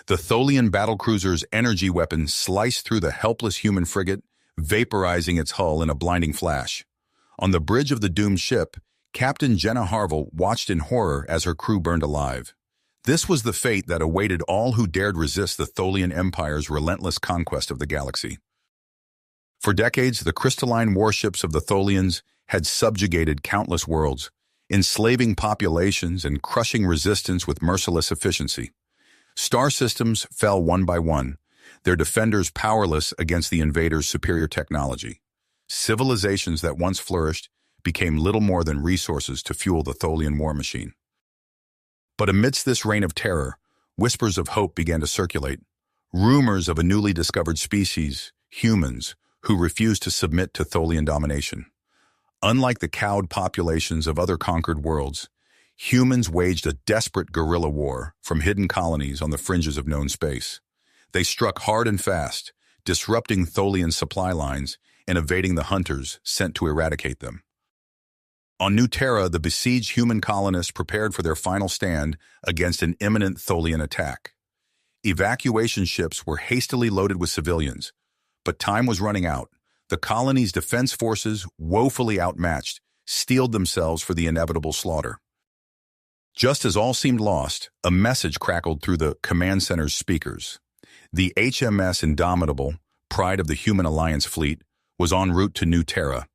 The Tholian battlecruiser's energy weapon sliced through the helpless human frigate, vaporizing its hull in a blinding flash. On the bridge of the doomed ship, Captain Jenna Harville watched in horror as her crew burned alive. This was the fate that awaited all who dared resist the Tholian Empire's relentless conquest of the galaxy. For decades, the crystalline warships of the Tholians had subjugated countless worlds, enslaving populations and crushing resistance with merciless efficiency. Star systems fell one by one, their defenders powerless against the invaders' superior technology. Civilizations that once flourished became little more than resources to fuel the Tholian war machine. But amidst this reign of terror, whispers of hope began to circulate. Rumors of a newly discovered species, humans, who refused to submit to Tholian domination. Unlike the cowed populations of other conquered worlds, humans waged a desperate guerrilla war from hidden colonies on the fringes of known space. They struck hard and fast, disrupting Tholian supply lines and evading the hunters sent to eradicate them. On New Terra, the besieged human colonists prepared for their final stand against an imminent Tholian attack. Evacuation ships were hastily loaded with civilians, but time was running out. The colony's defense forces, woefully outmatched, steeled themselves for the inevitable slaughter. Just as all seemed lost, a message crackled through the command center's speakers. The HMS Indomitable, pride of the Human Alliance fleet, was en route to New Terra.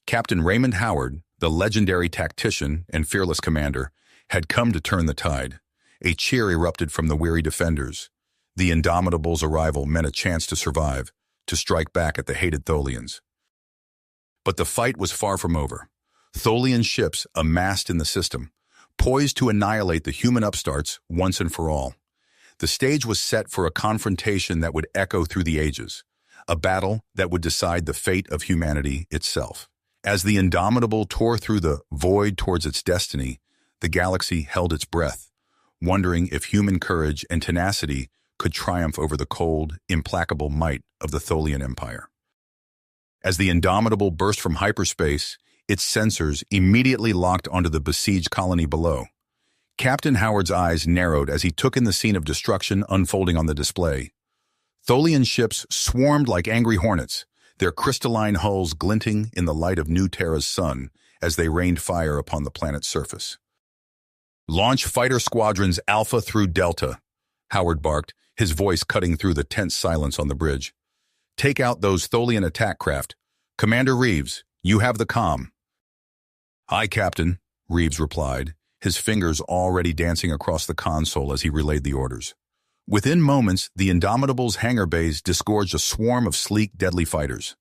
Captain Raymond Howard, the legendary tactician and fearless commander, had come to turn the tide. A cheer erupted from the weary defenders. The Indomitable's arrival meant a chance to survive, to strike back at the hated Tholians. But the fight was far from over. Tholian ships amassed in the system, poised to annihilate the human upstarts once and for all. The stage was set for a confrontation that would echo through the ages, a battle that would decide the fate of humanity itself. As the Indomitable tore through the void towards its destiny, the galaxy held its breath, wondering if human courage and tenacity could triumph over the cold, implacable might of the Tholian Empire. As the Indomitable burst from hyperspace, its sensors immediately locked onto the besieged colony below. Captain Howard's eyes narrowed as he took in the scene of destruction unfolding on the display. Tholian ships swarmed like angry hornets, their crystalline hulls glinting in the light of New Terra's sun as they rained fire upon the planet's surface. "Launch fighter squadrons Alpha through Delta," Howard barked, his voice cutting through the tense silence on the bridge. "Take out those Tholian attack craft. Commander Reeves, you have the comm." "Aye, Captain," Reeves replied, his fingers already dancing across the console as he relayed the orders. Within moments, the Indomitable's hangar bays disgorged a swarm of sleek, deadly fighters.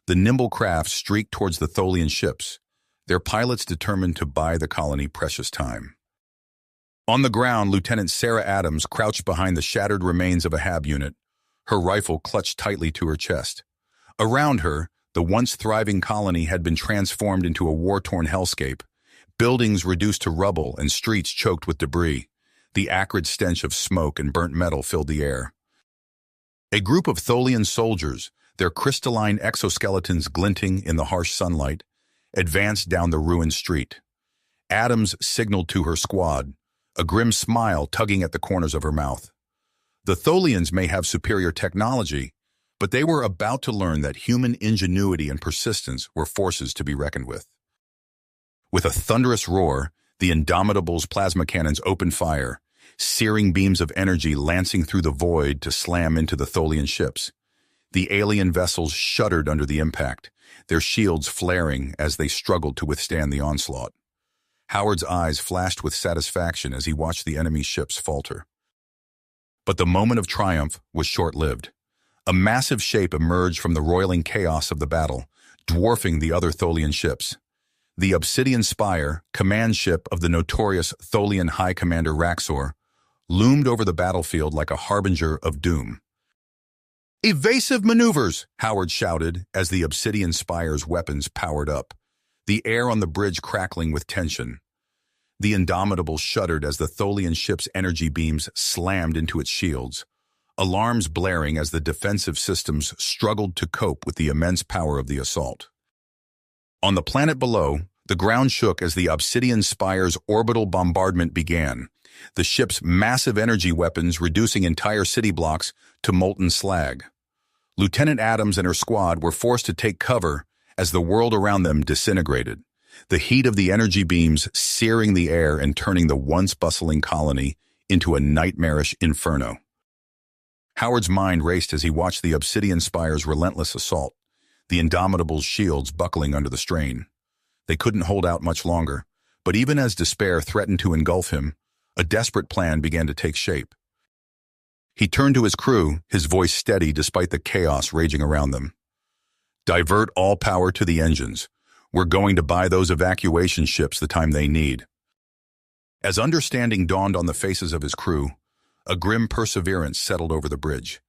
The nimble craft streaked towards the Tholian ships, their pilots determined to buy the colony precious time. On the ground, Lieutenant Sarah Adams crouched behind the shattered remains of a HAB unit, her rifle clutched tightly to her chest. Around her, the once thriving colony had been transformed into a war-torn hellscape, buildings reduced to rubble and streets choked with debris. The acrid stench of smoke and burnt metal filled the air. A group of Tholian soldiers, their crystalline exoskeletons glinting in the harsh sunlight, advanced down the ruined street. Adams signaled to her squad, a grim smile tugging at the corners of her mouth. The Tholians may have superior technology, but they were about to learn that human ingenuity and persistence were forces to be reckoned with. With a thunderous roar, the Indomitable's plasma cannons opened fire, searing beams of energy lancing through the void to slam into the Tholian ships. The alien vessels shuddered under the impact, their shields flaring as they struggled to withstand the onslaught. Howard's eyes flashed with satisfaction as he watched the enemy ships falter. But the moment of triumph was short-lived. A massive shape emerged from the roiling chaos of the battle, dwarfing the other Tholian ships. The Obsidian Spire, command ship of the notorious Tholian High Commander Raxor, loomed over the battlefield like a harbinger of doom. "Evasive maneuvers!" Howard shouted as the Obsidian Spire's weapons powered up, the air on the bridge crackling with tension. The Indomitable shuddered as the Tholian ship's energy beams slammed into its shields, alarms blaring as the defensive systems struggled to cope with the immense power of the assault. On the planet below, The ground shook as the Obsidian Spire's orbital bombardment began, the ship's massive energy weapons reducing entire city blocks to molten slag. Lieutenant Adams and her squad were forced to take cover as the world around them disintegrated, the heat of the energy beams searing the air and turning the once bustling colony into a nightmarish inferno. Howard's mind raced as he watched the Obsidian Spire's relentless assault, the Indomitable's shields buckling under the strain. They couldn't hold out much longer, but even as despair threatened to engulf him, a desperate plan began to take shape. He turned to his crew, his voice steady despite the chaos raging around them. "Divert all power to the engines. We're going to buy those evacuation ships the time they need." As understanding dawned on the faces of his crew, a grim perseverance settled over the bridge.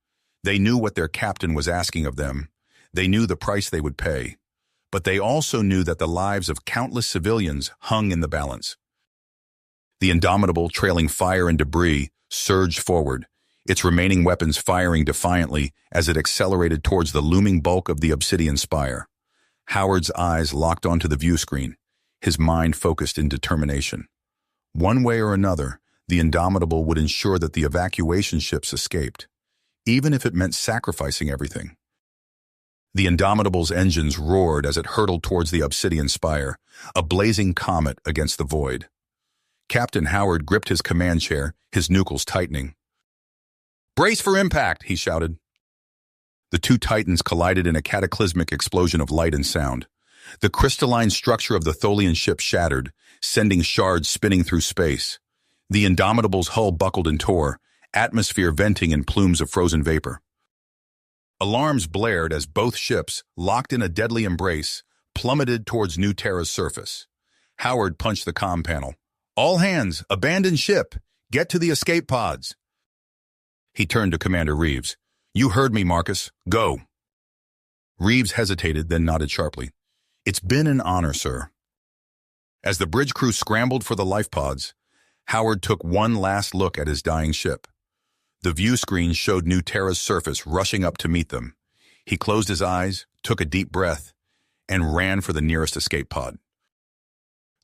They knew what their captain was asking of them. They knew the price they would pay. But they also knew that the lives of countless civilians hung in the balance. The Indomitable, trailing fire and debris, surged forward, its remaining weapons firing defiantly as it accelerated towards the looming bulk of the Obsidian Spire. Howard's eyes locked onto the view screen, his mind focused in determination. One way or another, the Indomitable would ensure that the evacuation ships escaped, even if it meant sacrificing everything. The Indomitable's engines roared as it hurtled towards the Obsidian Spire, a blazing comet against the void. Captain Howard gripped his command chair, his knuckles tightening. "Brace for impact," he shouted. The two titans collided in a cataclysmic explosion of light and sound. The crystalline structure of the Tholian ship shattered, sending shards spinning through space. The Indomitable's hull buckled and tore, atmosphere venting in plumes of frozen vapor. Alarms blared as both ships, locked in a deadly embrace, plummeted towards New Terra's surface. Howard punched the comm panel. "All hands, abandon ship. Get to the escape pods." He turned to Commander Reeves. "You heard me, Marcus. Go." Reeves hesitated, then nodded sharply. "It's been an honor, sir." As the bridge crew scrambled for the life pods, Howard took one last look at his dying ship. The view screen showed New Terra's surface rushing up to meet them. He closed his eyes, took a deep breath, and ran for the nearest escape pod.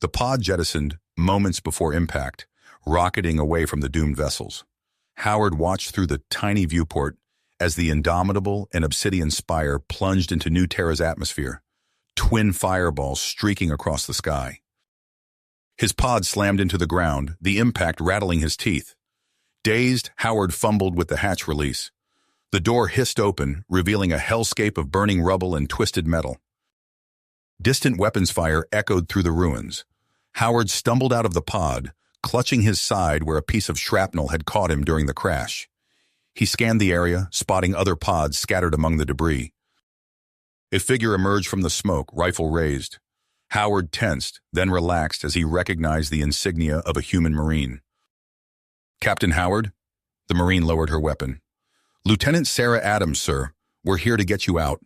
The pod jettisoned moments before impact, rocketing away from the doomed vessels. Howard watched through the tiny viewport as the Indomitable and Obsidian Spire plunged into New Terra's atmosphere, twin fireballs streaking across the sky. His pod slammed into the ground, the impact rattling his teeth. Dazed, Howard fumbled with the hatch release. The door hissed open, revealing a hellscape of burning rubble and twisted metal. Distant weapons fire echoed through the ruins. Howard stumbled out of the pod, clutching his side where a piece of shrapnel had caught him during the crash. He scanned the area, spotting other pods scattered among the debris. A figure emerged from the smoke, rifle raised. Howard tensed, then relaxed as he recognized the insignia of a human Marine. "Captain Howard?" The Marine lowered her weapon. "Lieutenant Sarah Adams, sir. We're here to get you out."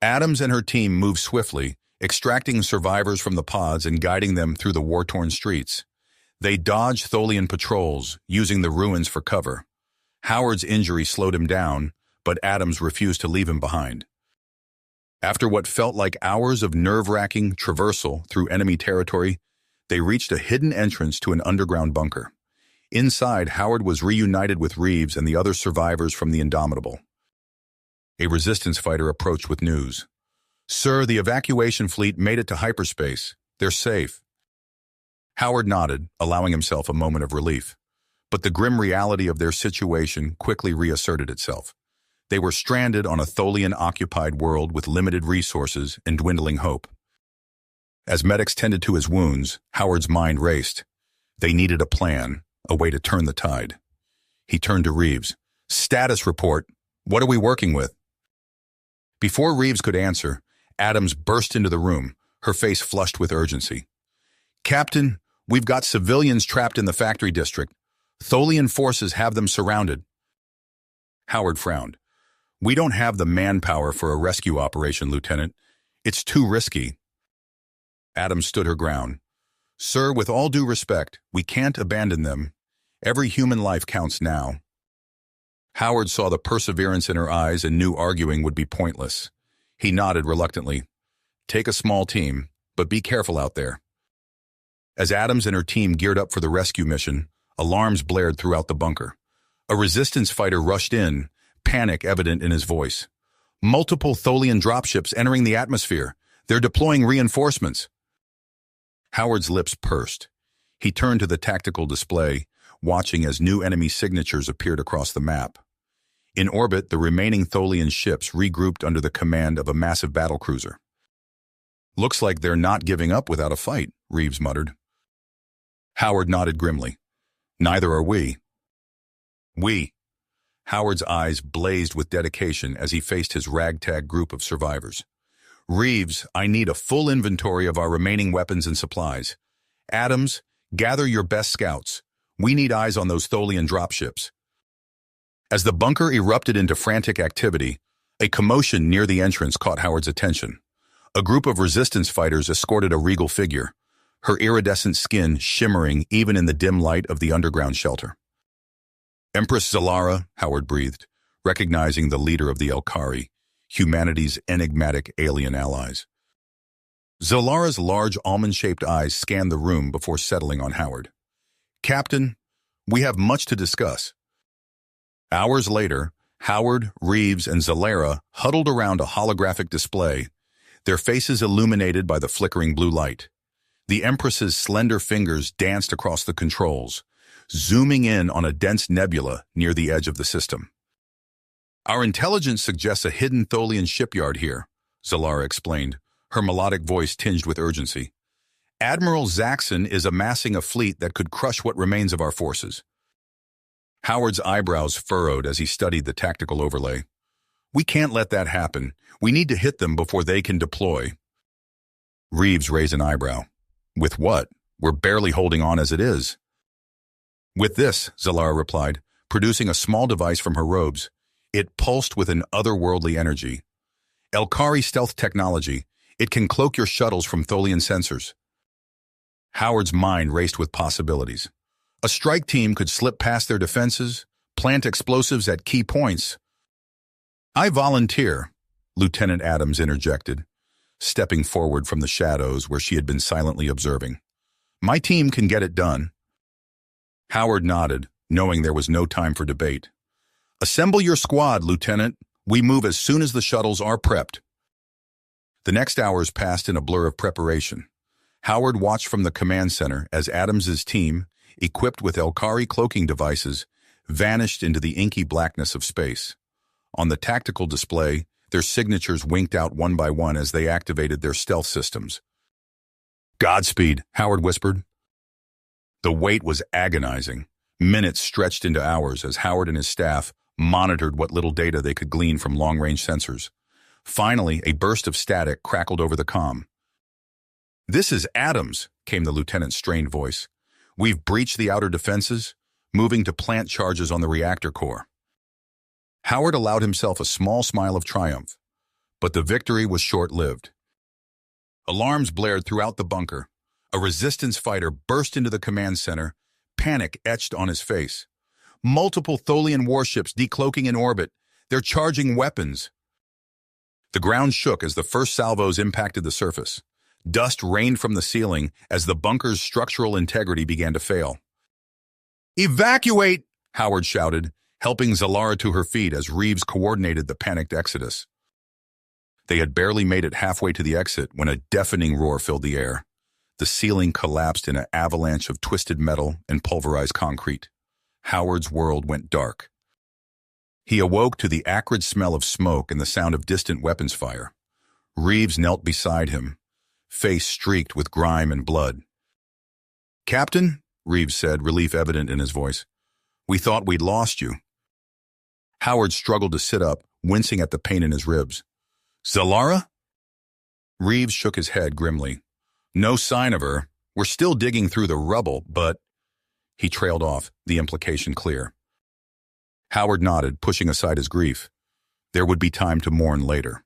Adams and her team moved swiftly, extracting survivors from the pods and guiding them through the war-torn streets. They dodged Tholian patrols, using the ruins for cover. Howard's injury slowed him down, but Adams refused to leave him behind. After what felt like hours of nerve-wracking traversal through enemy territory, they reached a hidden entrance to an underground bunker. Inside, Howard was reunited with Reeves and the other survivors from the Indomitable. A resistance fighter approached with news. "Sir, the evacuation fleet made it to hyperspace. They're safe." Howard nodded, allowing himself a moment of relief. But the grim reality of their situation quickly reasserted itself. They were stranded on a Tholian-occupied world with limited resources and dwindling hope. As medics tended to his wounds, Howard's mind raced. They needed a plan, a way to turn the tide. He turned to Reeves. "Status report. What are we working with?" Before Reeves could answer, Adams burst into the room, her face flushed with urgency. "Captain, we've got civilians trapped in the factory district. Tholian forces have them surrounded." Howard frowned. "We don't have the manpower for a rescue operation, Lieutenant. It's too risky." Adams stood her ground. "Sir, with all due respect, we can't abandon them. Every human life counts now." Howard saw the perseverance in her eyes and knew arguing would be pointless. He nodded reluctantly. "Take a small team. but be careful out there. As Adams and her team geared up for the rescue mission, alarms blared throughout the bunker. A resistance fighter rushed in, panic evident in his voice. Multiple Tholian dropships entering the atmosphere. They're deploying reinforcements. Howard's lips pursed. He turned to the tactical display, watching as new enemy signatures appeared across the map. In orbit, the remaining Tholian ships regrouped under the command of a massive battlecruiser. Looks like they're not giving up without a fight, Reeves muttered. Howard nodded grimly. Neither are we. We. Howard's eyes blazed with dedication as he faced his ragtag group of survivors. Reeves, I need a full inventory of our remaining weapons and supplies. Adams, gather your best scouts. We need eyes on those Tholian dropships. As the bunker erupted into frantic activity, a commotion near the entrance caught Howard's attention. A group of resistance fighters escorted a regal figure, her iridescent skin shimmering even in the dim light of the underground shelter. Empress Zalara, Howard breathed, recognizing the leader of the Elkari, humanity's enigmatic alien allies. Zalara's large almond-shaped eyes scanned the room before settling on Howard. Captain, we have much to discuss. Hours later, Howard, Reeves, and Zalara huddled around a holographic display, their faces illuminated by the flickering blue light. The Empress's slender fingers danced across the controls, zooming in on a dense nebula near the edge of the system. Our intelligence suggests a hidden Tholian shipyard here, Zalara explained, her melodic voice tinged with urgency. Admiral Zaxxon is amassing a fleet that could crush what remains of our forces. Howard's eyebrows furrowed as he studied the tactical overlay. We can't let that happen. We need to hit them before they can deploy. Reeves raised an eyebrow. With what? We're barely holding on as it is. With this, Zalara replied, producing a small device from her robes. It pulsed with an otherworldly energy. Elkari stealth technology. It can cloak your shuttles from Tholian sensors. Howard's mind raced with possibilities. A strike team could slip past their defenses, plant explosives at key points. I volunteer, Lieutenant Adams interjected, stepping forward from the shadows where she had been silently observing. My team can get it done. Howard nodded, knowing there was no time for debate. Assemble your squad, Lieutenant. We move as soon as the shuttles are prepped. The next hours passed in a blur of preparation. Howard watched from the command center as Adams's team, equipped with Elkari cloaking devices, vanished into the inky blackness of space. On the tactical display, their signatures winked out one by one as they activated their stealth systems. Godspeed, Howard whispered. The wait was agonizing. Minutes stretched into hours as Howard and his staff monitored what little data they could glean from long-range sensors. Finally, a burst of static crackled over the comm. This is Adams, came the lieutenant's strained voice. We've breached the outer defenses, moving to plant charges on the reactor core. Howard allowed himself a small smile of triumph, but the victory was short-lived. Alarms blared throughout the bunker. A resistance fighter burst into the command center, panic etched on his face. Multiple Tholian warships decloaking in orbit. They're charging weapons. The ground shook as the first salvos impacted the surface. Dust rained from the ceiling as the bunker's structural integrity began to fail. Evacuate! Howard shouted, helping Zalara to her feet as Reeves coordinated the panicked exodus. They had barely made it halfway to the exit when a deafening roar filled the air. The ceiling collapsed in an avalanche of twisted metal and pulverized concrete. Howard's world went dark. He awoke to the acrid smell of smoke and the sound of distant weapons fire. Reeves knelt beside him, face streaked with grime and blood. Captain, Reeves said, relief evident in his voice, we thought we'd lost you. Howard struggled to sit up, wincing at the pain in his ribs. Zalara? Reeves shook his head grimly. No sign of her. We're still digging through the rubble, but... He trailed off, the implication clear. Howard nodded, pushing aside his grief. There would be time to mourn later.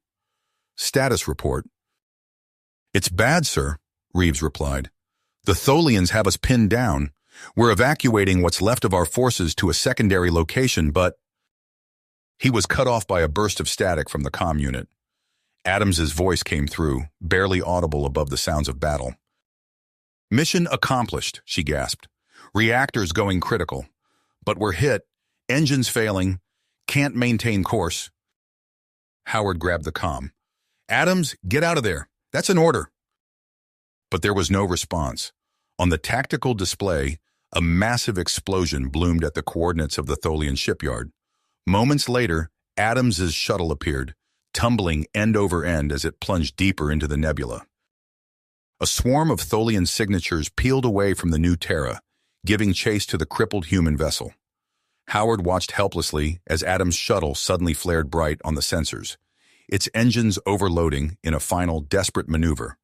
Status report. It's bad, sir, Reeves replied. The Tholians have us pinned down. We're evacuating what's left of our forces to a secondary location, but... He was cut off by a burst of static from the comm unit. Adams's voice came through, barely audible above the sounds of battle. "Mission accomplished," she gasped. "Reactors going critical. But we're hit, engines failing, can't maintain course." Howard grabbed the comm. "Adams, get out of there. That's an order." But there was no response. On the tactical display, a massive explosion bloomed at the coordinates of the Tholian shipyard. Moments later, Adams's shuttle appeared, tumbling end over end as it plunged deeper into the nebula. A swarm of Tholian signatures peeled away from the new Terra, giving chase to the crippled human vessel. Howard watched helplessly as Adam's shuttle suddenly flared bright on the sensors, its engines overloading in a final desperate maneuver.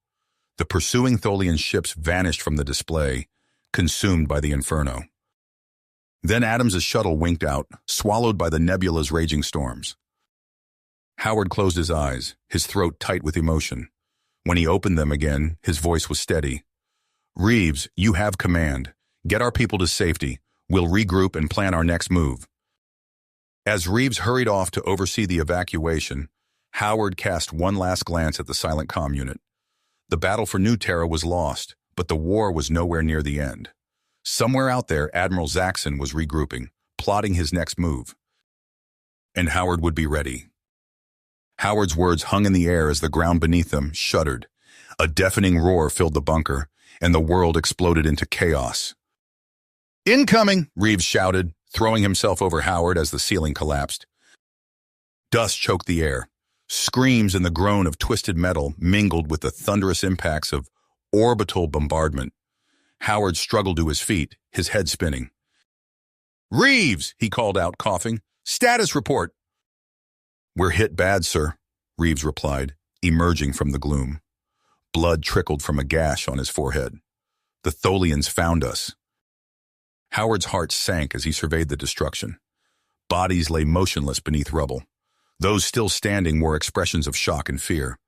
The pursuing Tholian ships vanished from the display, consumed by the inferno. Then Adams's shuttle winked out, swallowed by the nebula's raging storms. Howard closed his eyes, his throat tight with emotion. When he opened them again, his voice was steady. "Reeves, you have command. Get our people to safety. We'll regroup and plan our next move." As Reeves hurried off to oversee the evacuation, Howard cast one last glance at the silent comm unit. The battle for New Terra was lost, but the war was nowhere near the end. Somewhere out there, Admiral Zaxxon was regrouping, plotting his next move. And Howard would be ready. Howard's words hung in the air as the ground beneath them shuddered. A deafening roar filled the bunker, and the world exploded into chaos. "Incoming!" Reeves shouted, throwing himself over Howard as the ceiling collapsed. Dust choked the air. Screams and the groan of twisted metal mingled with the thunderous impacts of orbital bombardment. Howard struggled to his feet, his head spinning. "Reeves!" he called out, coughing. "Status report!" "We're hit bad, sir," Reeves replied, emerging from the gloom. Blood trickled from a gash on his forehead. "The Tholians found us." Howard's heart sank as he surveyed the destruction. Bodies lay motionless beneath rubble. Those still standing wore expressions of shock and fear.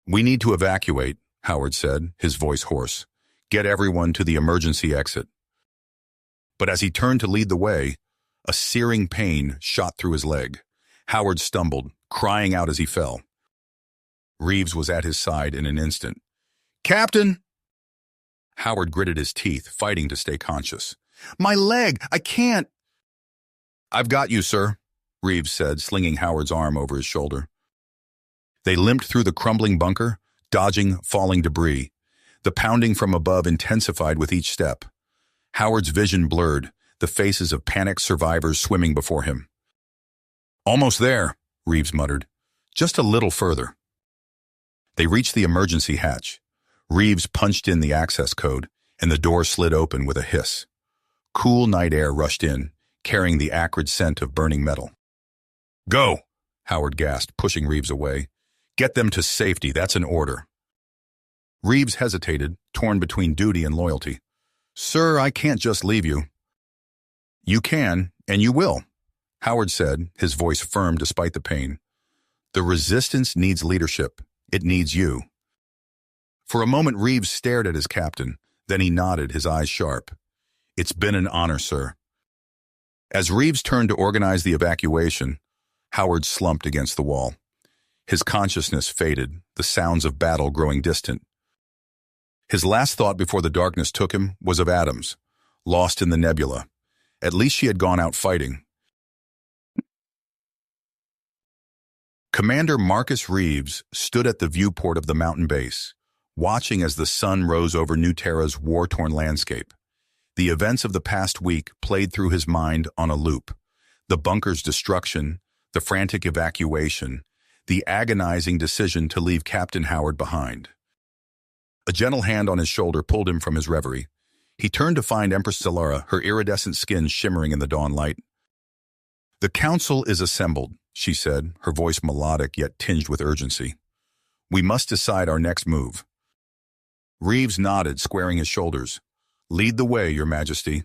"We need to evacuate," Howard said, his voice hoarse. "Get everyone to the emergency exit." But as he turned to lead the way, a searing pain shot through his leg. Howard stumbled, crying out as he fell. Reeves was at his side in an instant. "Captain!" Howard gritted his teeth, fighting to stay conscious. "My leg! I can't!" "I've got you, sir," Reeves said, slinging Howard's arm over his shoulder. They limped through the crumbling bunker, dodging falling debris. The pounding from above intensified with each step. Howard's vision blurred, the faces of panicked survivors swimming before him. "Almost there," Reeves muttered. "Just a little further." They reached the emergency hatch. Reeves punched in the access code, and the door slid open with a hiss. Cool night air rushed in, carrying the acrid scent of burning metal. "Go!" Howard gasped, pushing Reeves away. "Get them to safety, that's an order." Reeves hesitated, torn between duty and loyalty. "Sir, I can't just leave you." "You can, and you will," Howard said, his voice firm despite the pain. "The resistance needs leadership. It needs you." For a moment, Reeves stared at his captain. Then he nodded, his eyes sharp. "It's been an honor, sir." As Reeves turned to organize the evacuation, Howard slumped against the wall. His consciousness faded, the sounds of battle growing distant. His last thought before the darkness took him was of Adams, lost in the nebula. At least she had gone out fighting. Commander Marcus Reeves stood at the viewport of the mountain base, watching as the sun rose over New Terra's war-torn landscape. The events of the past week played through his mind on a loop. The bunker's destruction, the frantic evacuation, the agonizing decision to leave Captain Howard behind. A gentle hand on his shoulder pulled him from his reverie. He turned to find Empress Solara, her iridescent skin shimmering in the dawn light. "The council is assembled," she said, her voice melodic yet tinged with urgency. "We must decide our next move." Reeves nodded, squaring his shoulders. "Lead the way, Your Majesty."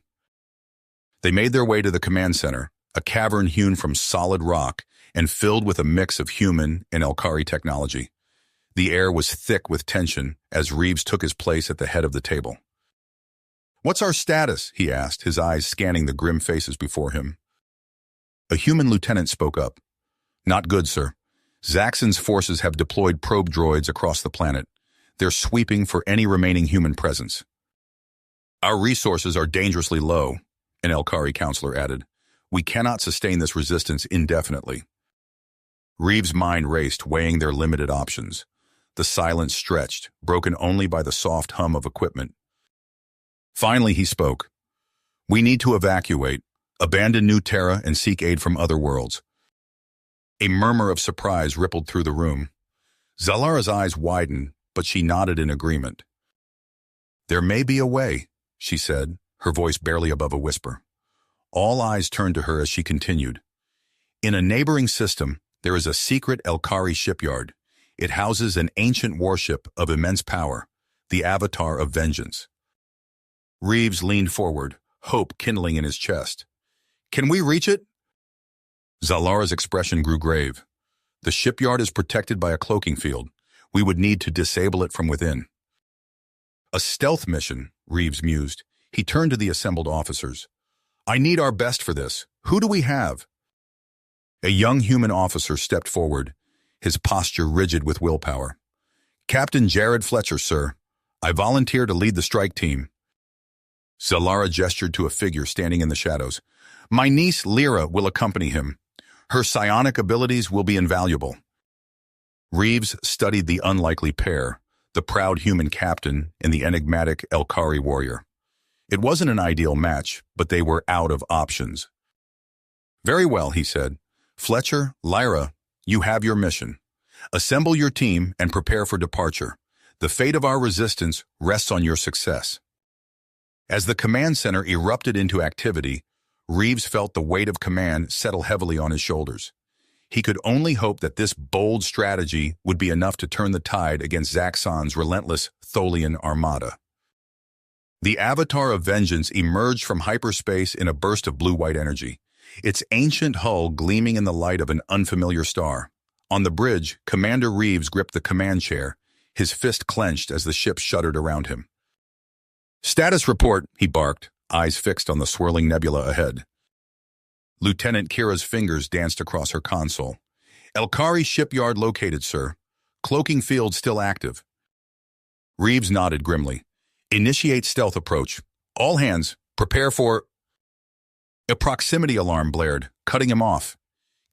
They made their way to the command center, a cavern hewn from solid rock and filled with a mix of human and Elkari technology. The air was thick with tension as Reeves took his place at the head of the table. "What's our status?" he asked, his eyes scanning the grim faces before him. A human lieutenant spoke up. "Not good, sir. Zaxxon's forces have deployed probe droids across the planet. They're sweeping for any remaining human presence. Our resources are dangerously low, an Elkari counselor added. We cannot sustain this resistance indefinitely. Reeves' mind raced, weighing their limited options. The silence stretched, broken only by the soft hum of equipment. Finally, he spoke. We need to evacuate, abandon New Terra, and seek aid from other worlds. A murmur of surprise rippled through the room. Zalara's eyes widened, but she nodded in agreement. There may be a way, she said, her voice barely above a whisper. All eyes turned to her as she continued. In a neighboring system, there is a secret Elkari shipyard. It houses an ancient warship of immense power, the Avatar of Vengeance. Reeves leaned forward, hope kindling in his chest. Can we reach it? Zalara's expression grew grave. The shipyard is protected by a cloaking field. We would need to disable it from within. A stealth mission, Reeves mused. He turned to the assembled officers. I need our best for this. Who do we have? A young human officer stepped forward, his posture rigid with willpower. Captain Jared Fletcher, sir. I volunteer to lead the strike team. Zalara gestured to a figure standing in the shadows. My niece, Lyra, will accompany him. Her psionic abilities will be invaluable. Reeves studied the unlikely pair, the proud human captain and the enigmatic Elkari warrior. It wasn't an ideal match, but they were out of options. Very well, he said. Fletcher, Lyra, you have your mission. Assemble your team and prepare for departure. The fate of our resistance rests on your success. As the command center erupted into activity, Reeves felt the weight of command settle heavily on his shoulders. He could only hope that this bold strategy would be enough to turn the tide against Zaxxon's relentless Tholian armada. The Avatar of Vengeance emerged from hyperspace in a burst of blue-white energy, its ancient hull gleaming in the light of an unfamiliar star. On the bridge, Commander Reeves gripped the command chair, his fist clenched as the ship shuddered around him. Status report, he barked, eyes fixed on the swirling nebula ahead. Lieutenant Kira's fingers danced across her console. Elkari shipyard located, sir. Cloaking field still active. Reeves nodded grimly. Initiate stealth approach. All hands, prepare for... A proximity alarm blared, cutting him off.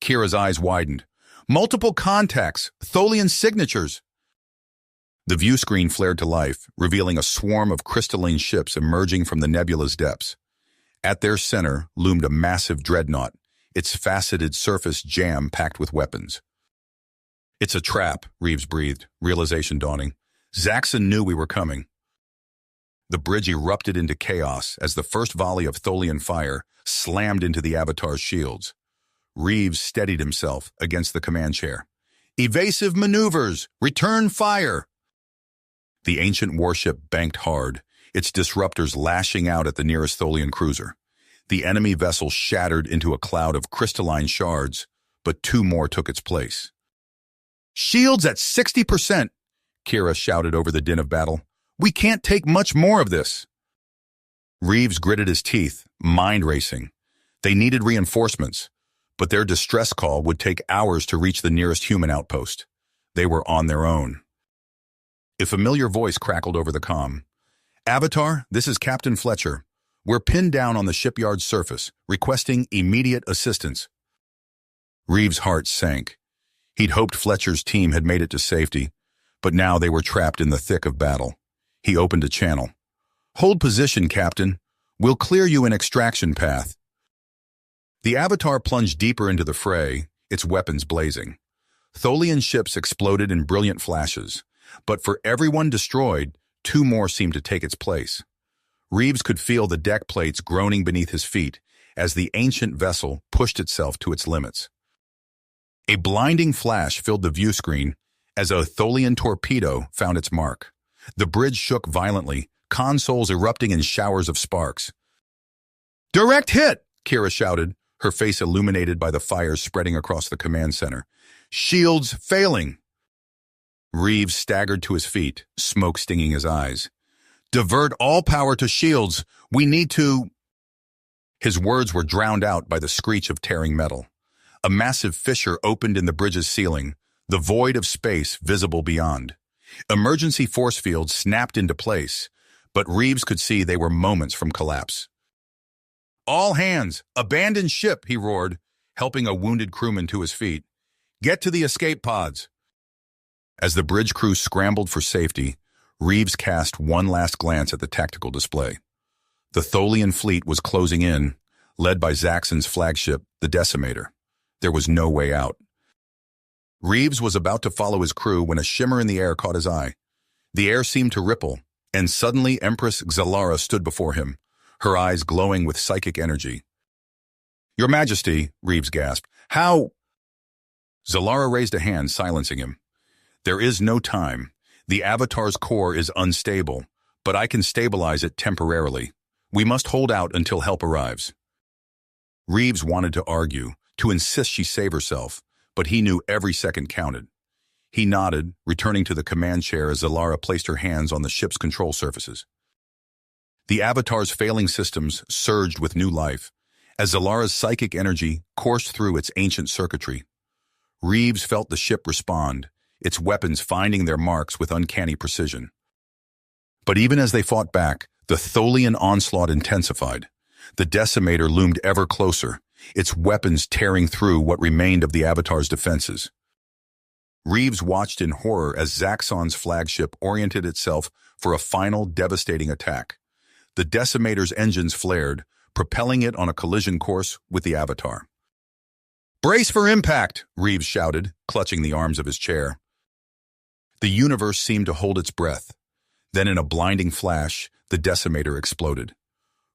Kira's eyes widened. Multiple contacts, Tholian signatures. The view screen flared to life, revealing a swarm of crystalline ships emerging from the nebula's depths. At their center loomed a massive dreadnought, its faceted surface jam-packed with weapons. It's a trap, Reeves breathed, realization dawning. Zaxxon knew we were coming. The bridge erupted into chaos as the first volley of Tholian fire slammed into the Avatar's shields. Reeves steadied himself against the command chair. Evasive maneuvers! Return fire! The ancient warship banked hard, its disruptors lashing out at the nearest Tholian cruiser. The enemy vessel shattered into a cloud of crystalline shards, but two more took its place. Shields at 60%, Kira shouted over the din of battle. We can't take much more of this. Reeves gritted his teeth, mind racing. They needed reinforcements, but their distress call would take hours to reach the nearest human outpost. They were on their own. A familiar voice crackled over the comm. Avatar, this is Captain Fletcher. We're pinned down on the shipyard's surface, requesting immediate assistance. Reeves' heart sank. He'd hoped Fletcher's team had made it to safety, but now they were trapped in the thick of battle. He opened a channel. Hold position, Captain. We'll clear you an extraction path. The Avatar plunged deeper into the fray, its weapons blazing. Tholian ships exploded in brilliant flashes, but for everyone destroyed, two more seemed to take its place. Reeves could feel the deck plates groaning beneath his feet as the ancient vessel pushed itself to its limits. A blinding flash filled the view screen as a Tholian torpedo found its mark. The bridge shook violently, consoles erupting in showers of sparks. Direct hit, Kira shouted, her face illuminated by the fires spreading across the command center. Shields failing. Reeves staggered to his feet, smoke stinging his eyes. Divert all power to shields. We need to... His words were drowned out by the screech of tearing metal. A massive fissure opened in the bridge's ceiling, the void of space visible beyond. Emergency force fields snapped into place, but Reeves could see they were moments from collapse. "All hands, abandon ship," he roared, helping a wounded crewman to his feet. "Get to the escape pods." As the bridge crew scrambled for safety, Reeves cast one last glance at the tactical display. The Tholian fleet was closing in, led by Zaxxon's flagship, the Decimator. There was no way out. Reeves was about to follow his crew when a shimmer in the air caught his eye. The air seemed to ripple, and suddenly Empress Zalara stood before him, her eyes glowing with psychic energy. "Your Majesty," Reeves gasped. "How—" Zalara raised a hand, silencing him. "There is no time. The Avatar's core is unstable, but I can stabilize it temporarily. We must hold out until help arrives." Reeves wanted to argue, to insist she save herself, but he knew every second counted. He nodded, returning to the command chair as Zalara placed her hands on the ship's control surfaces. The Avatar's failing systems surged with new life, as Zalara's psychic energy coursed through its ancient circuitry. Reeves felt the ship respond, its weapons finding their marks with uncanny precision. But even as they fought back, the Tholian onslaught intensified. The Decimator loomed ever closer, its weapons tearing through what remained of the Avatar's defenses. Reeves watched in horror as Zaxxon's flagship oriented itself for a final devastating attack. The Decimator's engines flared, propelling it on a collision course with the Avatar. "Brace for impact!" Reeves shouted, clutching the arms of his chair. The universe seemed to hold its breath. Then in a blinding flash, the Decimator exploded.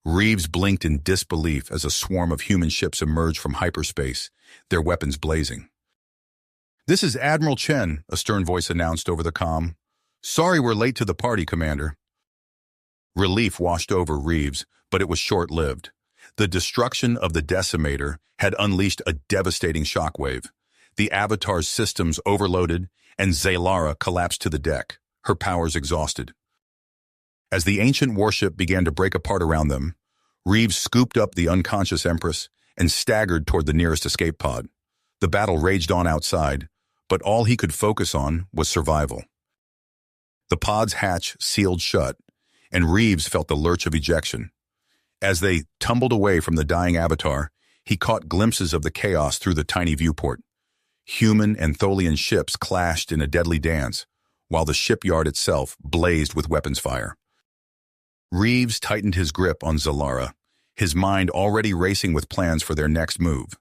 Reeves blinked in disbelief as a swarm of human ships emerged from hyperspace, their weapons blazing. "This is Admiral Chen," a stern voice announced over the comm. "Sorry we're late to the party, Commander." Relief washed over Reeves, but it was short-lived. The destruction of the Decimator had unleashed a devastating shockwave. The Avatar's systems overloaded, and Zalara collapsed to the deck, her powers exhausted. As the ancient warship began to break apart around them, Reeves scooped up the unconscious Empress and staggered toward the nearest escape pod. The battle raged on outside, but all he could focus on was survival. The pod's hatch sealed shut, and Reeves felt the lurch of ejection. As they tumbled away from the dying Avatar, he caught glimpses of the chaos through the tiny viewport. Human and Tholian ships clashed in a deadly dance, while the shipyard itself blazed with weapons fire. Reeves tightened his grip on Zalara, his mind already racing with plans for their next move.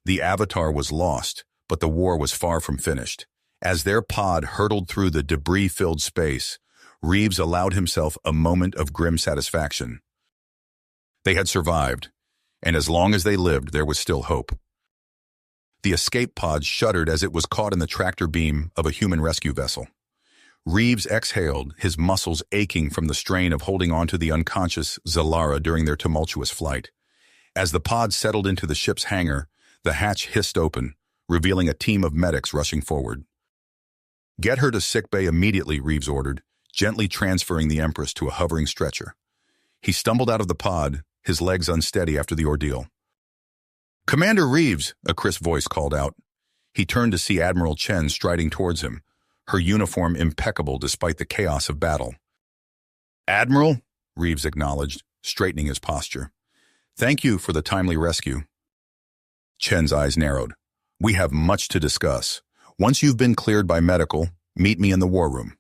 The Avatar was lost, but the war was far from finished. As their pod hurtled through the debris-filled space, Reeves allowed himself a moment of grim satisfaction. They had survived, and as long as they lived, there was still hope. The escape pod shuddered as it was caught in the tractor beam of a human rescue vessel. Reeves exhaled, his muscles aching from the strain of holding onto the unconscious Zalara during their tumultuous flight. As the pod settled into the ship's hangar, the hatch hissed open, revealing a team of medics rushing forward. "Get her to sickbay immediately," Reeves ordered, gently transferring the Empress to a hovering stretcher. He stumbled out of the pod, his legs unsteady after the ordeal. "Commander Reeves," a crisp voice called out. He turned to see Admiral Chen striding towards him, her uniform impeccable despite the chaos of battle. "Admiral," Reeves acknowledged, straightening his posture. "Thank you for the timely rescue." Chen's eyes narrowed. "We have much to discuss. Once you've been cleared by medical, meet me in the war room."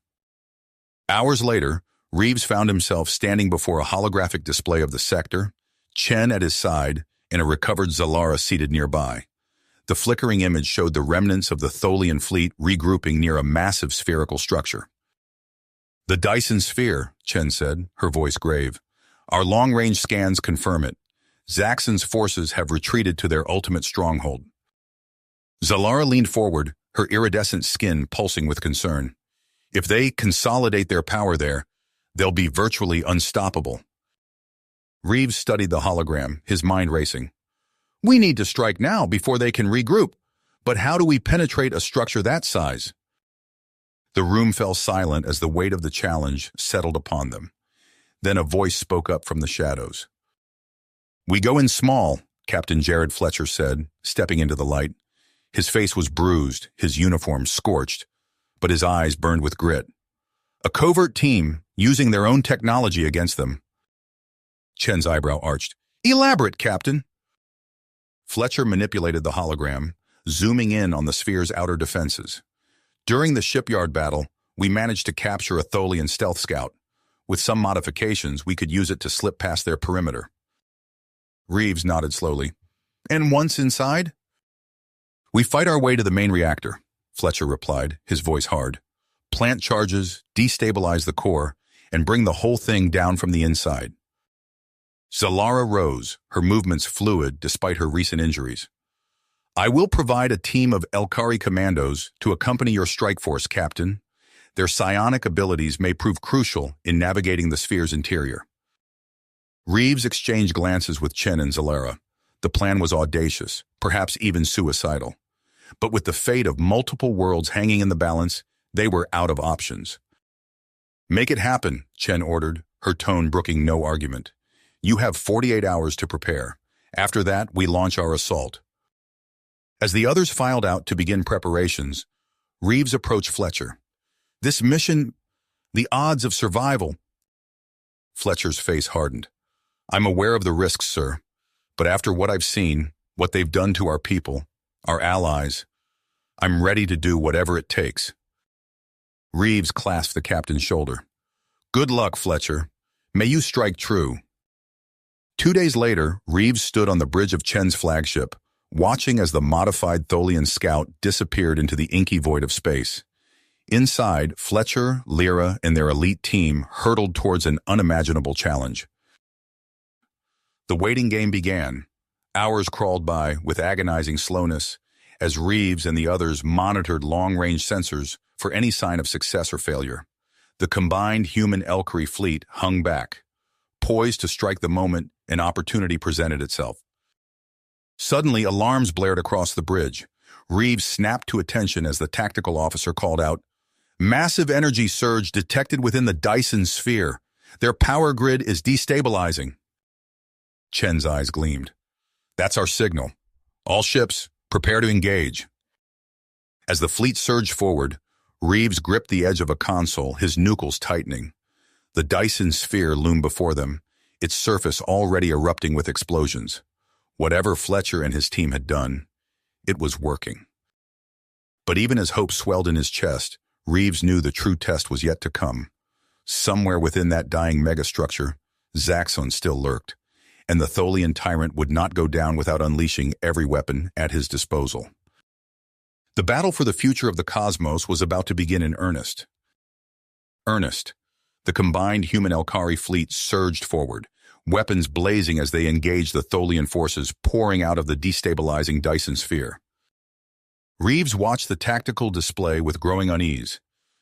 Hours later, Reeves found himself standing before a holographic display of the sector, Chen at his side, and a recovered Zalara seated nearby. The flickering image showed the remnants of the Tholian fleet regrouping near a massive spherical structure. "The Dyson Sphere," Chen said, her voice grave. "Our long-range scans confirm it. Zaxxon's forces have retreated to their ultimate stronghold." Zalara leaned forward, her iridescent skin pulsing with concern. "If they consolidate their power there, they'll be virtually unstoppable." Reeves studied the hologram, his mind racing. "We need to strike now before they can regroup. But how do we penetrate a structure that size?" The room fell silent as the weight of the challenge settled upon them. Then a voice spoke up from the shadows. "We go in small," Captain Jared Fletcher said, stepping into the light. His face was bruised, his uniform scorched, but his eyes burned with grit. A covert team using their own technology against them. Chen's eyebrow arched. Elaborate, Captain. Fletcher manipulated the hologram, zooming in on the sphere's outer defenses. During the shipyard battle, we managed to capture a Tholian stealth scout. With some modifications, we could use it to slip past their perimeter. Reeves nodded slowly. And once inside? We fight our way to the main reactor, Fletcher replied, his voice hard. Plant charges, destabilize the core, and bring the whole thing down from the inside. Zalara rose, her movements fluid despite her recent injuries. I will provide a team of Elkari commandos to accompany your strike force, Captain. Their psionic abilities may prove crucial in navigating the sphere's interior. Reeves exchanged glances with Chen and Zalara. The plan was audacious, perhaps even suicidal. But with the fate of multiple worlds hanging in the balance, they were out of options. Make it happen, Chen ordered, her tone brooking no argument. You have 48 hours to prepare. After that, we launch our assault. As the others filed out to begin preparations, Reeves approached Fletcher. This mission, the odds of survival. Fletcher's face hardened. I'm aware of the risks, sir, but after what I've seen, what they've done to our people, our allies, I'm ready to do whatever it takes. Reeves clasped the captain's shoulder. Good luck, Fletcher. May you strike true. 2 days later, Reeves stood on the bridge of Chen's flagship, watching as the modified Tholian scout disappeared into the inky void of space. Inside, Fletcher, Lyra, and their elite team hurtled towards an unimaginable challenge. The waiting game began. Hours crawled by with agonizing slowness as Reeves and the others monitored long-range sensors for any sign of success or failure. The combined human Elkari fleet hung back, poised to strike the moment an opportunity presented itself. Suddenly, alarms blared across the bridge. Reeves snapped to attention as the tactical officer called out, Massive energy surge detected within the Dyson sphere. Their power grid is destabilizing. Chen's eyes gleamed. That's our signal. All ships, prepare to engage. As the fleet surged forward, Reeves gripped the edge of a console, his nucleus tightening. The Dyson sphere loomed before them, its surface already erupting with explosions. Whatever Fletcher and his team had done, it was working. But even as hope swelled in his chest, Reeves knew the true test was yet to come. Somewhere within that dying megastructure, Zaxxon still lurked, and the Tholian tyrant would not go down without unleashing every weapon at his disposal. The battle for the future of the cosmos was about to begin in earnest. The combined human Elkari fleet surged forward, weapons blazing as they engaged the Tholian forces pouring out of the destabilizing Dyson sphere. Reeves watched the tactical display with growing unease.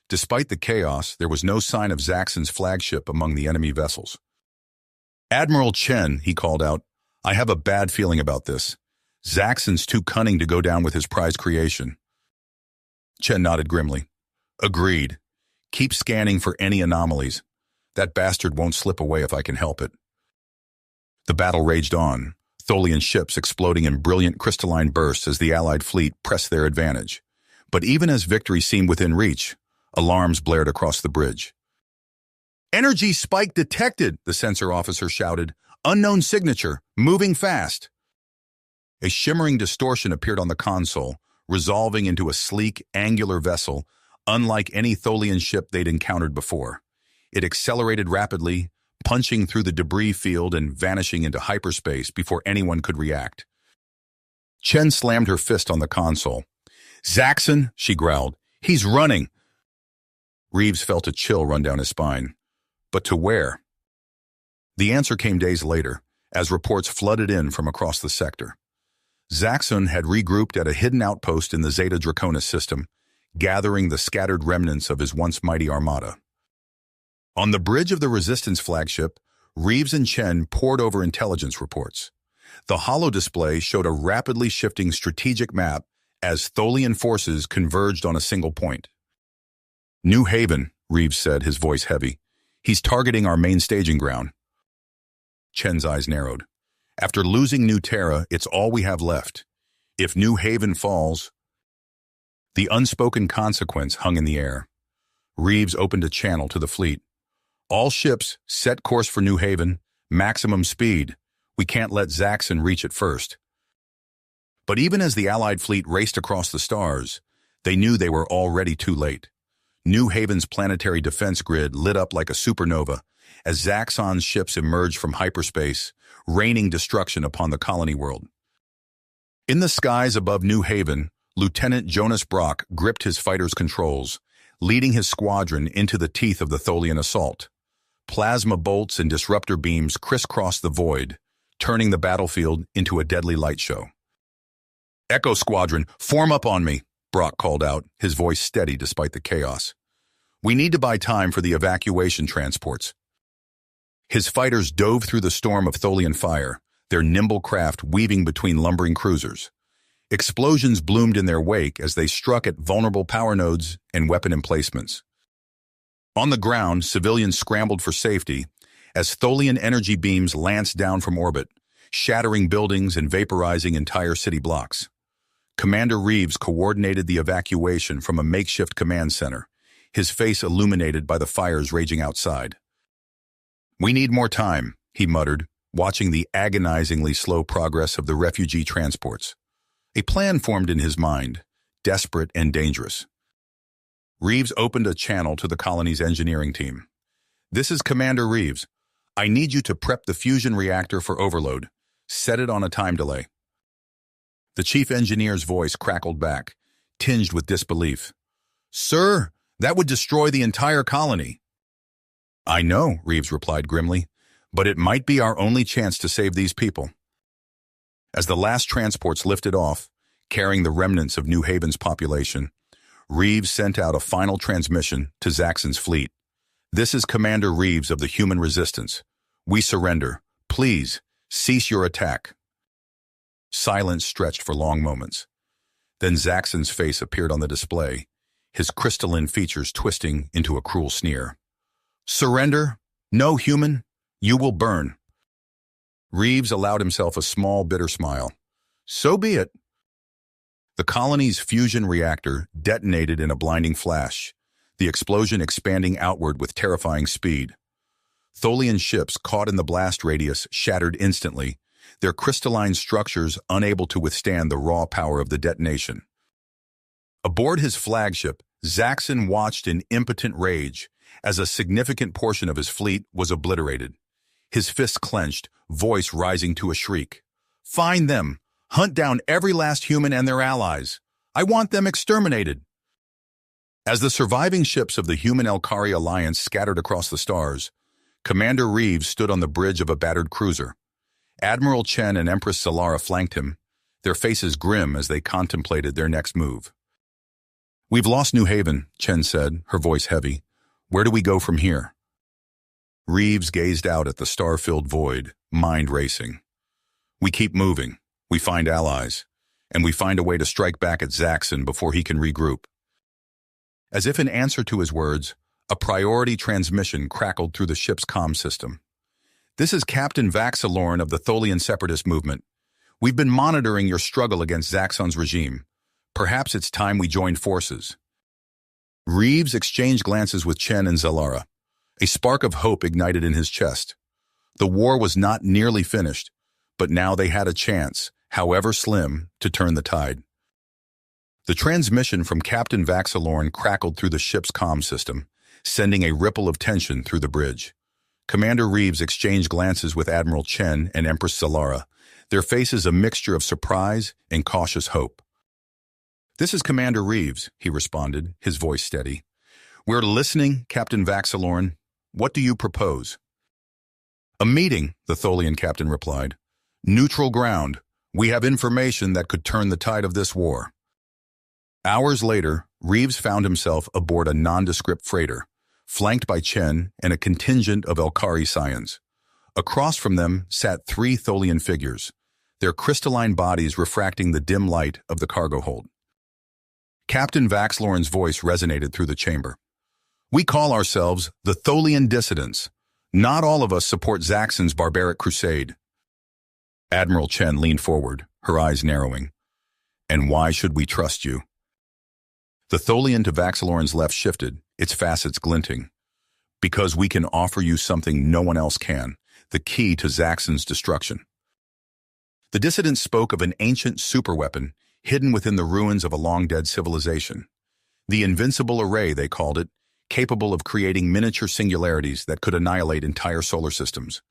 Despite the chaos, there was no sign of Zaxxon's flagship among the enemy vessels. Admiral Chen, he called out, I have a bad feeling about this. Zaxxon's too cunning to go down with his prized creation. Chen nodded grimly. Agreed. Keep scanning for any anomalies. That bastard won't slip away if I can help it. The battle raged on, Tholian ships exploding in brilliant crystalline bursts as the Allied fleet pressed their advantage. But even as victory seemed within reach, alarms blared across the bridge. Energy spike detected, the sensor officer shouted. Unknown signature, moving fast. A shimmering distortion appeared on the console, resolving into a sleek, angular vessel, unlike any Tholian ship they'd encountered before. It accelerated rapidly, punching through the debris field and vanishing into hyperspace before anyone could react. Chen slammed her fist on the console. Zaxxon, she growled. He's running. Reeves felt a chill run down his spine. But to where? The answer came days later, as reports flooded in from across the sector. Zaxxon had regrouped at a hidden outpost in the Zeta Draconis system, gathering the scattered remnants of his once mighty armada. On the bridge of the Resistance flagship, Reeves and Chen pored over intelligence reports. The holodisplay showed a rapidly shifting strategic map as Tholian forces converged on a single point. New Haven, Reeves said, his voice heavy. He's targeting our main staging ground. Chen's eyes narrowed. After losing New Terra, it's all we have left. If New Haven falls, The unspoken consequence hung in the air. Reeves opened a channel to the fleet. All ships, set course for New Haven, maximum speed. We can't let Zaxxon reach it first. But even as the Allied fleet raced across the stars, they knew they were already too late. New Haven's planetary defense grid lit up like a supernova as Zaxxon's ships emerged from hyperspace, raining destruction upon the colony world. In the skies above New Haven, Lieutenant Jonas Brock gripped his fighter's controls, leading his squadron into the teeth of the Tholian assault. Plasma bolts and disruptor beams crisscrossed the void, turning the battlefield into a deadly light show. "Echo Squadron, form up on me," Brock called out, his voice steady despite the chaos. "We need to buy time for the evacuation transports." His fighters dove through the storm of Tholian fire, their nimble craft weaving between lumbering cruisers. Explosions bloomed in their wake as they struck at vulnerable power nodes and weapon emplacements. On the ground, civilians scrambled for safety as Tholian energy beams lanced down from orbit, shattering buildings and vaporizing entire city blocks. Commander Reeves coordinated the evacuation from a makeshift command center, his face illuminated by the fires raging outside. "We need more time," he muttered, watching the agonizingly slow progress of the refugee transports. A plan formed in his mind, desperate and dangerous. Reeves opened a channel to the colony's engineering team. "This is Commander Reeves. I need you to prep the fusion reactor for overload. Set it on a time delay." The chief engineer's voice crackled back, tinged with disbelief. "Sir, that would destroy the entire colony." "I know," Reeves replied grimly, "but it might be our only chance to save these people." As the last transports lifted off, carrying the remnants of New Haven's population, Reeves sent out a final transmission to Zaxxon's fleet. "This is Commander Reeves of the Human Resistance. We surrender. Please, cease your attack." Silence stretched for long moments. Then Zaxxon's face appeared on the display, his crystalline features twisting into a cruel sneer. "Surrender? No, human. You will burn." Reeves allowed himself a small, bitter smile. "So be it." The colony's fusion reactor detonated in a blinding flash, the explosion expanding outward with terrifying speed. Tholian ships caught in the blast radius shattered instantly, their crystalline structures unable to withstand the raw power of the detonation. Aboard his flagship, Zaxxon watched in impotent rage as a significant portion of his fleet was obliterated. His fists clenched, voice rising to a shriek. "Find them! Hunt down every last human and their allies! I want them exterminated!" As the surviving ships of the Human Elkari Alliance scattered across the stars, Commander Reeves stood on the bridge of a battered cruiser. Admiral Chen and Empress Zalara flanked him, their faces grim as they contemplated their next move. "We've lost New Haven," Chen said, her voice heavy. "Where do we go from here?" Reeves gazed out at the star-filled void, mind racing. "We keep moving. We find allies, and we find a way to strike back at Zaxxon before he can regroup." As if in answer to his words, a priority transmission crackled through the ship's comm system. "This is Captain Vaxalorn of the Tholian Separatist Movement. We've been monitoring your struggle against Zaxxon's regime. Perhaps it's time we joined forces." Reeves exchanged glances with Chen and Zalara. A spark of hope ignited in his chest. The war was not nearly finished, but now they had a chance, however slim, to turn the tide. The transmission from Captain Vaxalorn crackled through the ship's comm system, sending a ripple of tension through the bridge. Commander Reeves exchanged glances with Admiral Chen and Empress Zalara, their faces a mixture of surprise and cautious hope. "This is Commander Reeves," he responded, his voice steady. "We're listening, Captain Vaxalorn. What do you propose?" "A meeting," the Tholian captain replied. "Neutral ground. We have information that could turn the tide of this war." Hours later, Reeves found himself aboard a nondescript freighter, flanked by Chen and a contingent of Elkari scions. Across from them sat three Tholian figures, their crystalline bodies refracting the dim light of the cargo hold. Captain Vaxalorn's voice resonated through the chamber. "We call ourselves the Tholian Dissidents. Not all of us support Zaxxon's barbaric crusade." Admiral Chen leaned forward, her eyes narrowing. "And why should we trust you?" The Tholian to Vaxaloran's left shifted, its facets glinting. Because we can offer you something no one else can, the key to Zaxxon's destruction. The dissident spoke of an ancient superweapon hidden within the ruins of a long-dead civilization. The invincible array, they called it, capable of creating miniature singularities that could annihilate entire solar systems.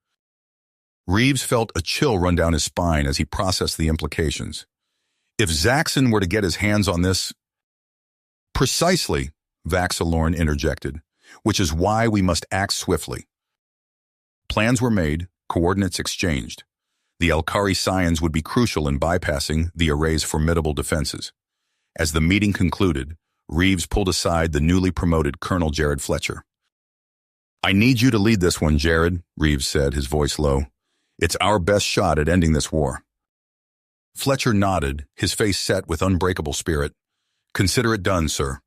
Reeves felt a chill run down his spine as he processed the implications. If Zaxxon were to get his hands on this... Precisely, Vaxaloran interjected, which is why we must act swiftly. Plans were made, coordinates exchanged. The HFY Scions would be crucial in bypassing the array's formidable defenses. As the meeting concluded, Reeves pulled aside the newly promoted Colonel Jared Fletcher. "I need you to lead this one, Jared," Reeves said, his voice low. "It's our best shot at ending this war." Fletcher nodded, his face set with unbreakable spirit. "Consider it done, sir."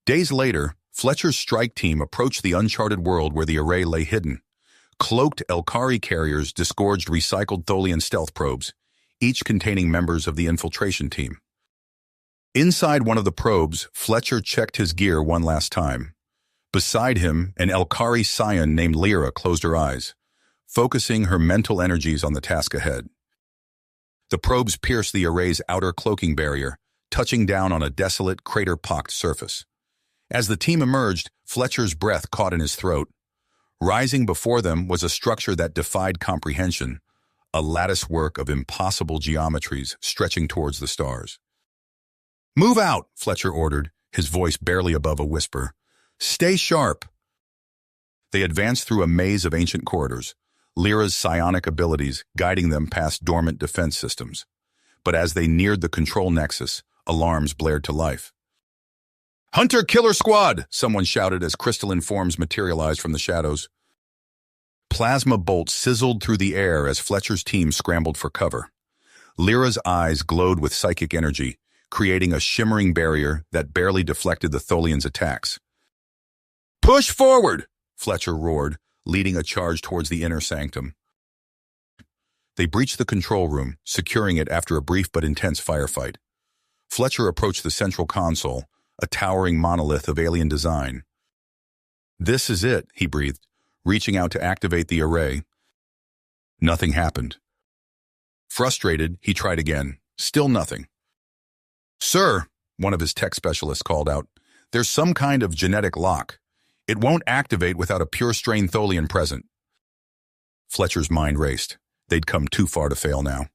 Days later, Fletcher's strike team approached the uncharted world where the array lay hidden. Cloaked HFY carriers disgorged recycled Tholian stealth probes, each containing members of the infiltration team. Inside one of the probes, Fletcher checked his gear one last time. Beside him, an HFY Scion named Lyra closed her eyes, focusing her mental energies on the task ahead. The probes pierced the array's outer cloaking barrier, touching down on a desolate, crater-pocked surface. As the team emerged, Fletcher's breath caught in his throat. Rising before them was a structure that defied comprehension, a latticework of impossible geometries stretching towards the stars. "Move out," Fletcher ordered, his voice barely above a whisper. "Stay sharp." They advanced through a maze of ancient corridors, Lyra's psionic abilities guiding them past dormant defense systems. But as they neared the control nexus, alarms blared to life. "Hunter Killer Squad!" someone shouted as crystalline forms materialized from the shadows. Plasma bolts sizzled through the air as Fletcher's team scrambled for cover. Lyra's eyes glowed with psychic energy, creating a shimmering barrier that barely deflected the Tholians' attacks. "Push forward!" Fletcher roared, leading a charge towards the inner sanctum. They breached the control room, securing it after a brief but intense firefight. Fletcher approached the central console, a towering monolith of alien design. "This is it," he breathed, reaching out to activate the array. Nothing happened. Frustrated, he tried again. Still nothing. "Sir," one of his tech specialists called out, "there's some kind of genetic lock. It won't activate without a pure-strain Tholian present." Fletcher's mind raced. They'd come too far to fail now.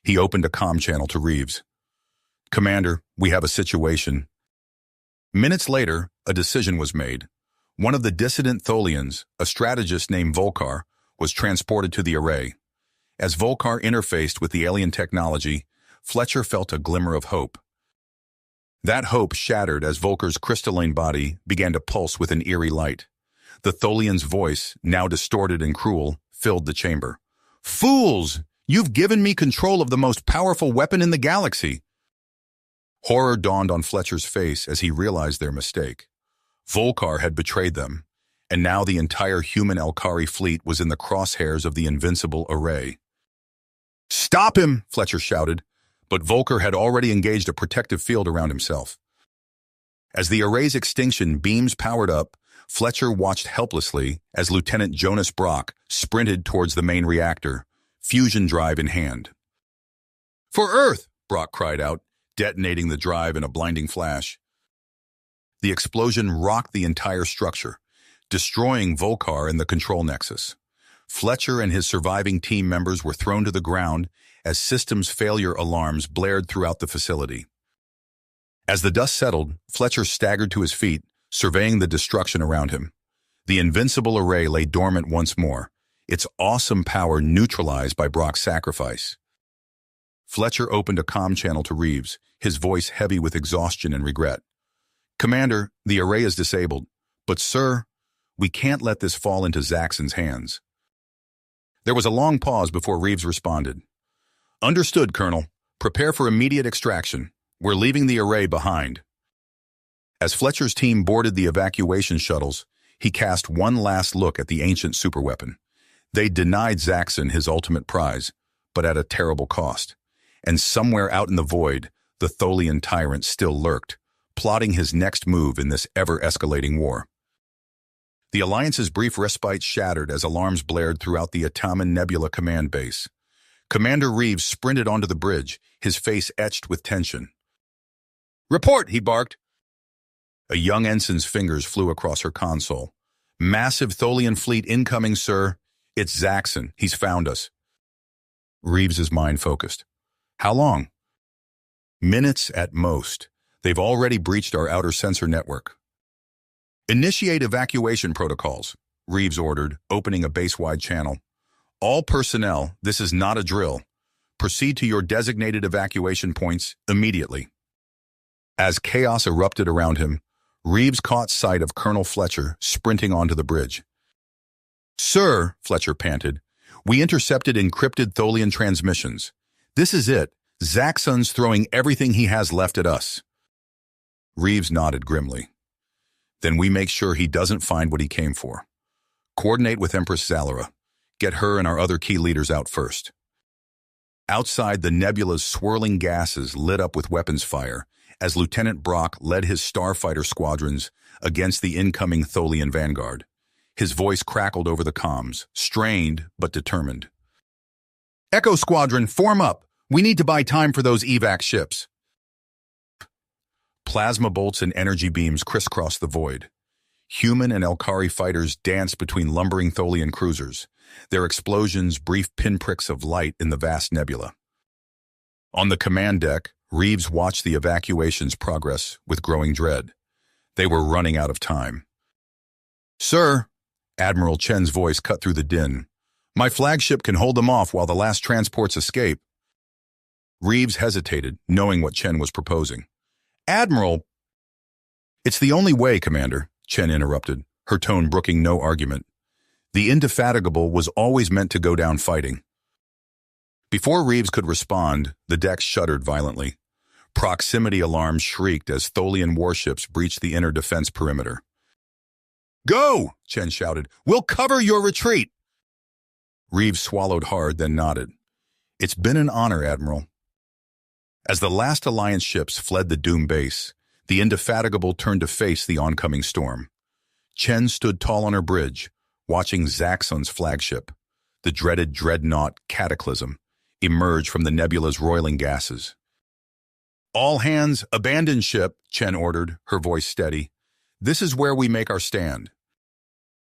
He opened a comm channel to Reeves. "Commander, we have a situation." Minutes later, a decision was made. One of the dissident Tholians, a strategist named Volkar, was transported to the array. As Volkar interfaced with the alien technology, Fletcher felt a glimmer of hope. That hope shattered as Volkar's crystalline body began to pulse with an eerie light. The Tholian's voice, now distorted and cruel, filled the chamber. "Fools! You've given me control of the most powerful weapon in the galaxy!" Horror dawned on Fletcher's face as he realized their mistake. Volkar had betrayed them, and now the entire human HFY fleet was in the crosshairs of the invincible array. "Stop him!" Fletcher shouted, but Volkar had already engaged a protective field around himself. As the array's extinction beams powered up, Fletcher watched helplessly as Lieutenant Jonas Brock sprinted towards the main reactor, fusion drive in hand. "For Earth!" Brock cried out, detonating the drive in a blinding flash. The explosion rocked the entire structure, destroying Volkar and the control nexus. Fletcher and his surviving team members were thrown to the ground as systems failure alarms blared throughout the facility. As the dust settled, Fletcher staggered to his feet, surveying the destruction around him. The invincible array lay dormant once more, its awesome power neutralized by Brock's sacrifice. Fletcher opened a comm channel to Reeves, his voice heavy with exhaustion and regret. "Commander, the array is disabled, but sir, we can't let this fall into Zaxxon's hands." There was a long pause before Reeves responded. "Understood, Colonel. Prepare for immediate extraction. We're leaving the array behind." As Fletcher's team boarded the evacuation shuttles, he cast one last look at the ancient superweapon. They'd denied Zaxxon his ultimate prize, but at a terrible cost. And somewhere out in the void, the Tholian tyrant still lurked, plotting his next move in this ever-escalating war. The Alliance's brief respite shattered as alarms blared throughout the Ataman Nebula command base. Commander Reeves sprinted onto the bridge, his face etched with tension. "Report!" he barked. A young ensign's fingers flew across her console. "Massive Tholian fleet incoming, sir. It's Zaxxon. He's found us." Reeves's mind focused. "How long?" "Minutes at most. They've already breached our outer sensor network." "Initiate evacuation protocols," Reeves ordered, opening a base-wide channel. "All personnel, this is not a drill. Proceed to your designated evacuation points immediately." As chaos erupted around him, Reeves caught sight of Colonel Fletcher sprinting onto the bridge. "Sir," Fletcher panted, "we intercepted encrypted Tholian transmissions. This is it. Zaxxon's throwing everything he has left at us." Reeves nodded grimly. "Then we make sure he doesn't find what he came for. Coordinate with Empress Zalara. Get her and our other key leaders out first." Outside, the nebula's swirling gases lit up with weapons fire as Lieutenant Brock led his starfighter squadrons against the incoming Tholian vanguard. His voice crackled over the comms, strained but determined. "Echo Squadron, form up! We need to buy time for those evac ships." Plasma bolts and energy beams crisscrossed the void. Human and Elkari fighters danced between lumbering Tholian cruisers, their explosions brief pinpricks of light in the vast nebula. On the command deck, Reeves watched the evacuation's progress with growing dread. They were running out of time. "Sir," Admiral Chen's voice cut through the din, "my flagship can hold them off while the last transports escape." Reeves hesitated, knowing what Chen was proposing. "Admiral—" "It's the only way, Commander," Chen interrupted, her tone brooking no argument. "The Indefatigable was always meant to go down fighting." Before Reeves could respond, the deck shuddered violently. Proximity alarms shrieked as Tholian warships breached the inner defense perimeter. "Go!" Chen shouted. "We'll cover your retreat!" Reeves swallowed hard, then nodded. "It's been an honor, Admiral." As the last Alliance ships fled the Doom base, the Indefatigable turned to face the oncoming storm. Chen stood tall on her bridge, watching Zaxxon's flagship, the dreaded dreadnought Cataclysm, emerge from the nebula's roiling gases. "All hands, abandon ship," Chen ordered, her voice steady. "This is where we make our stand."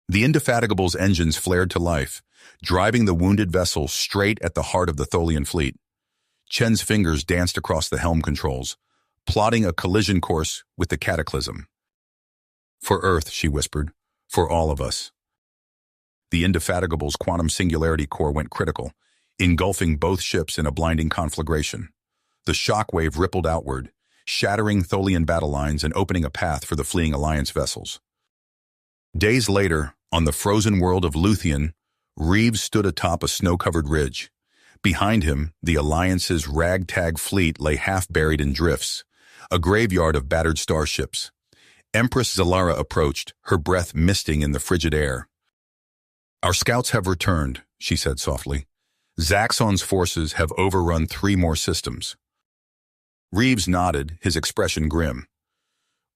The Indefatigable's engines flared to life, driving the wounded vessel straight at the heart of the Tholian fleet. Chen's fingers danced across the helm controls, plotting a collision course with the Cataclysm. "For Earth," she whispered, "for all of us." The Indefatigable's quantum singularity core went critical, engulfing both ships in a blinding conflagration. The shockwave rippled outward, shattering Tholian battle lines and opening a path for the fleeing Alliance vessels. Days later, on the frozen world of Luthien, Reeves stood atop a snow-covered ridge. Behind him, the Alliance's ragtag fleet lay half-buried in drifts, a graveyard of battered starships. Empress Zalara approached, her breath misting in the frigid air. "Our scouts have returned," she said softly. "Zaxxon's forces have overrun 3 more systems." Reeves nodded, his expression grim.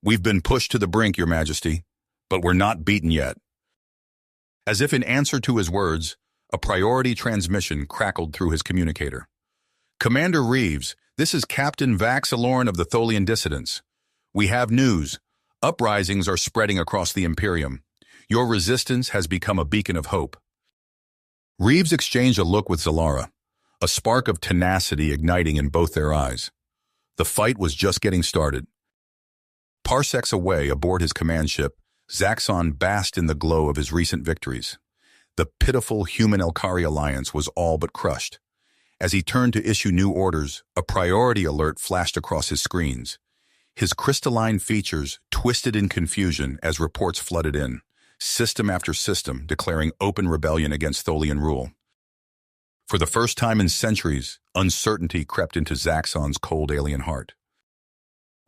"We've been pushed to the brink, Your Majesty, but we're not beaten yet." As if in answer to his words, a priority transmission crackled through his communicator. "Commander Reeves, this is Captain Vax Alorn of the Tholian Dissidents. We have news. Uprisings are spreading across the Imperium. Your resistance has become a beacon of hope." Reeves exchanged a look with Zalara, a spark of tenacity igniting in both their eyes. The fight was just getting started. Parsecs away aboard his command ship, Zaxxon basked in the glow of his recent victories. The pitiful human Elkari alliance was all but crushed. As he turned to issue new orders, a priority alert flashed across his screens. His crystalline features twisted in confusion as reports flooded in, system after system declaring open rebellion against Tholian rule. For the first time in centuries, uncertainty crept into Zaxxon's cold alien heart.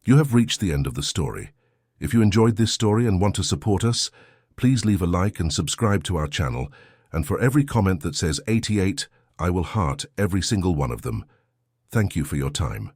You have reached the end of the story. If you enjoyed this story and want to support us, please leave a like and subscribe to our channel, and for every comment that says 88, I will heart every single one of them. Thank you for your time.